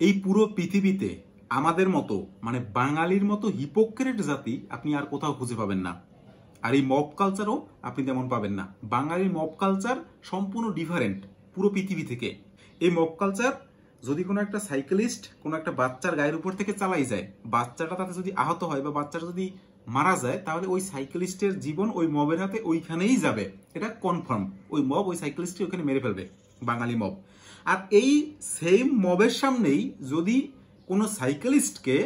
এই পুরো পৃথিবীতে আমাদের মতো মানে বাঙালির মতো হিপোক্রেট জাতি আপনি আর কোথাও খুঁজে পাবেন না। আর এই মব কালচারও আপনি তেমন পাবেন না। বাঙালির মব কালচার সম্পূর্ণ ডিফারেন্ট পুরো পৃথিবী থেকে। এই মব কালচার যদি কোনো একটা সাইকেলিস্ট কোনো একটা বাচ্চার গায়ের উপর থেকে চালাই যায়, বাচ্চাটা তাতে যদি আহত হয় বা বাচ্চাটা যদি মারা যায়, তাহলে ওই সাইকেলিস্টের জীবন ওই মবের হাতে ওইখানেই যাবে, এটা কনফার্ম। ওই মব ওই সাইকেলিস্টকে ওখানে মেরে ফেলবে, বাঙালি মব। আর এই সেম মবের সামনেই যদি কোনো সাইকেলিস্টকে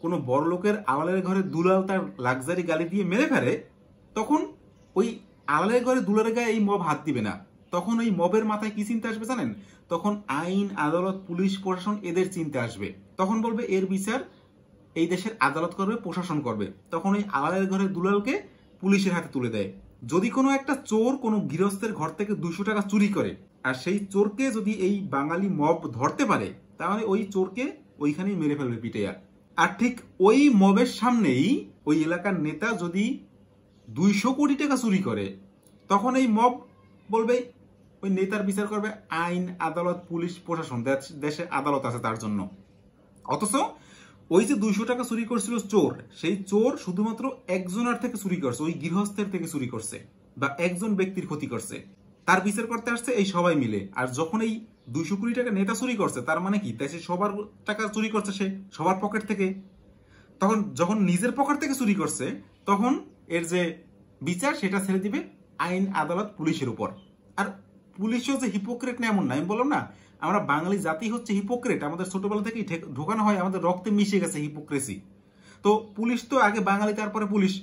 কোনো বড় লোকের আলালের ঘরে দুলাল তার লাক্সারি গাড়ি দিয়ে মেরে ফেলে, তখন ওই আলালের ঘরে দুলালের গায়ে এই মব হাত দিবে না। তখন ওই মবের মাথায় কি চিন্তা আসবে জানেন? তখন আইন, আদালত, পুলিশ, প্রশাসন এদের চিন্তা আসবে। তখন বলবে এর বিচার এই দেশের আদালত করবে, প্রশাসন করবে। তখন ওই আলালের ঘরে দুলালকে পুলিশের হাতে তুলে দেয়। যদি কোনো একটা চোর কোনো গৃহস্থের ঘর থেকে 200 টাকা চুরি করে, আর সেই চোরকে যদি এই বাঙালি মব ধরতে পারে, তাহলে ওই চোরকে ওইখানেই মেরে ফেলবে পিটাইয়া। আর ঠিক ওই মবের সামনেই ওই এলাকার নেতা যদি 200 কোটি টাকা চুরি করে, তখন এই মব বলবে ওই নেতার বিচার করবে আইন, আদালত, পুলিশ, প্রশাসন, দেশে আদালত আছে তার জন্য। অথচ ওই যে 200 টাকা চুরি করছিল চোর, সেই চোর শুধুমাত্র একজনের থেকে চুরি করছে, ওই গৃহস্থের থেকে চুরি করছে বা একজন ব্যক্তির ক্ষতি করছে, তার বিচার করতে আসছে এই সবাই মিলে। আর যখন এই 200 কোটি টাকা নেতা চুরি করছে, তার মানে কি দেশে সবার টাকা চুরি করছে সে, সবার পকেট থেকে। তখন যখন নিজের পকেট থেকে চুরি করছে, তখন এর যে বিচার সেটা ছেড়ে দিবে আইন, আদালত, পুলিশের উপর। আর পুলিশও যে হিপোক্রেট না এমন না, আমি বললাম না আমরা বাঙালি জাতি হচ্ছে হিপোক্রেট, আমাদের ছোটবেলা থেকেই ঢোকানো হয়, আমাদের রক্তে মিশে গেছে হিপোক্রেসি। তো পুলিশ তো আগে বাঙালি, তারপরে পুলিশ,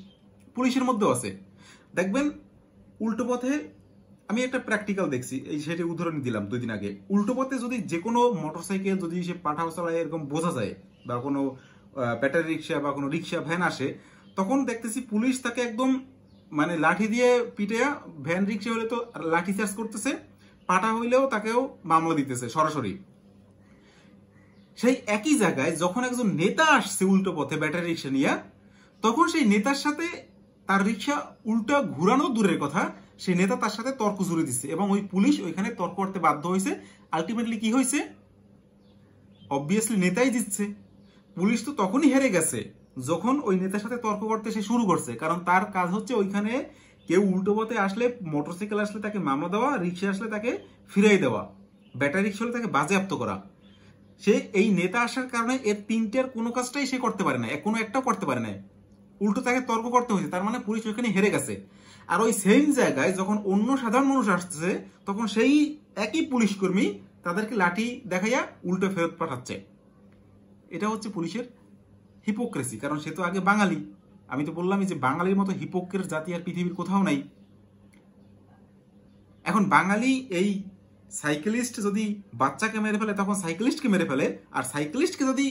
পুলিশের মধ্যেও আছে। দেখবেন উল্টো পথে, আমি একটা প্র্যাকটিক্যাল দেখছি, এই সেটা উদাহরণ দিলাম 2 দিন আগে। উল্টো পথে যদি যে কোনো মোটরসাইকেল যদি সে পাঠাও চালায় এরকম বোঝা যায়, বা কোনো ব্যাটারি রিক্সা বা কোনো রিক্সা ভ্যান আসে, তখন দেখতেছি পুলিশ তাকে একদম মানে লাঠি দিয়ে পিটেয়া, ভ্যান রিক্সা হলে তো লাঠি চার্জ করতেছে, পাটা হইলেও তাকেও মামলা দিতেছে সরাসরি। সেই একই জায়গায় যখন একজন নেতা আসছে উল্টো পথে ব্যাটারি রিক্সা নিয়ে, তখন সেই নেতার সাথে তার রিক্সা উল্টা ঘুরানো দূরের কথা, সেই নেতা তার সাথে তর্ক জুড়ে দিচ্ছে এবং ওই পুলিশ ওইখানে তর্ক করতে বাধ্য হয়েছে। আলটিমেটলি কি হয়েছে? অবভিয়াসলি নেতাই জিতছে। পুলিশ তো তখনই হেরে গেছে যখন ওই নেতার সাথে তর্ক করতে সে শুরু করছে, কারণ তার কাজ হচ্ছে ওইখানে কেউ উল্টো পথে আসলে, মোটরসাইকেল আসলে তাকে মামলা দেওয়া, রিক্সা আসলে তাকে ফিরাই দেওয়া, ব্যাটারি রিক্সা হলে তাকে বাজেয়াপ্ত করা। সে এই নেতা আসার কারণে এর 3টের কোনো কাজটাই সে করতে পারে না, কোনো একটাও করতে পারে না, উল্টো তাকে তর্ক করতে হয়েছে। তার মানে পুলিশ ওইখানে হেরে গেছে। আর ওই সেম জায়গায় যখন অন্য সাধারণ মানুষ আসছে, তখন সেই একই পুলিশ কর্মী তাদেরকে লাঠি দেখাইয়া উল্টো ফেরত পাঠাচ্ছে। এটা হচ্ছে পুলিশের হিপোক্রেসি, কারণ সে তো আগে বাঙালি। আমি তো বললামই যে বাঙালির মতো হিপোক্রেট জাতি আর পৃথিবীর কোথাও নাই। এখন বাঙালি এই সাইকেলিস্ট যদি বাচ্চাকে মেরে ফেলে, তখন সাইকেলিস্টকে মেরে ফেলে, আর সাইকেলিস্টকে যদি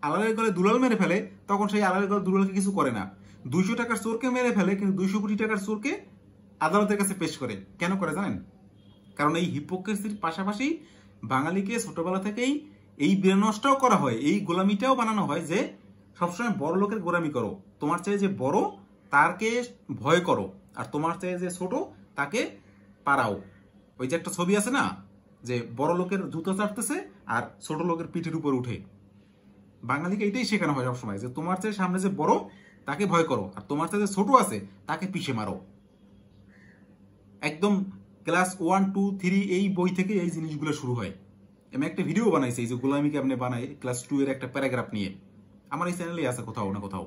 আলালের গলে দুলাল মেরে ফেলে, তখন সেই আলালের গলে দুলালকে কিছু করে না। 200 টাকার চোরকে মেরে ফেলে, কিন্তু 200 কোটি টাকার চোরকে আদালতের কাছে পেশ করে। কেন করে জানেন? কারণ এই হিপোক্রেসির পাশাপাশি বাঙালিকে ছোটবেলা থেকেই এই বিনষ্টও করা হয়, এই গোলামিটাও বানানো হয় যে সবসময় বড় লোকের গোলামি করো, তোমার চেয়ে যে বড় তারকে ভয় করো, আর তোমার চেয়ে যে ছোট তাকে পারাও। ওই যে একটা ছবি আছে না, যে বড় লোকের জুতো চাটতেছে আর ছোট লোকের পিঠের উপর উঠে। বাঙালিকে এটাই শেখানো হয় সবসময়, যে তোমার চেয়ে সামনে যে বড় তাকে ভয় করো, আর তোমার চেয়ে যে ছোট আছে তাকে পিষে মারো। একদম ক্লাস 1, 2, 3 এই বই থেকে এই জিনিসগুলো শুরু হয়। আমি একটা ভিডিও বানাইছি এই যে গোলামি কেমনে বানাই, ক্লাস 2 এর একটা প্যারাগ্রাফ নিয়ে, আমার এই চ্যানেলে আছে কোথাও না কোথাও।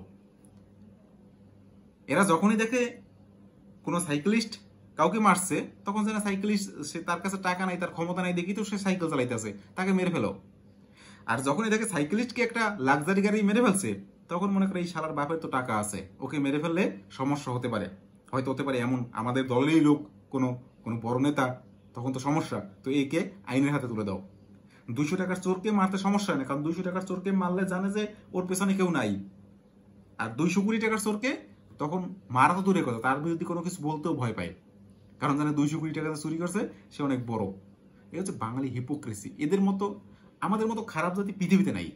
এরা যখনই দেখে কোনো সাইকেলিস্ট কাউকে মারছে, তখন যেন সাইকেলিস্ট, সে তার কাছে টাকা নাই, তার ক্ষমতা নাই দেখি তো সে সাইকেল চালাইতেছে, তাকে মেরে ফেলো। আর যখনই দেখে সাইকেলিস্টকে একটা লাক্সারি গাড়ি মেরে ফেলছে, তখন মনে করে এই শালার বাপের তো টাকা আছে, ওকে মেরে ফেললে সমস্যা হতে পারে, হয়তো হতে পারে এমন আমাদের দলেরই লোক, কোনো কোনো বড় নেতা, তখন তো সমস্যা, তো একে আইনের হাতে তুলে দাও। 200 টাকার চোরকে মারতে সমস্যা হয় না, কারণ 200 টাকার চোরকে মারলে জানে যে ওর পেছনে কেউ নাই। আর 200 কোটি টাকার চোরকে তখন মারা তো দূরে কথা, তার বিরুদ্ধে কোনো কিছু বলতেও ভয় পায়, কারণ জানে 200 কোটি টাকা চুরি করছে, সে অনেক বড়। এই হচ্ছে বাঙালি হিপোক্রেসি। এদের মতো, আমাদের মতো খারাপ জাতি পৃথিবীতে নাই।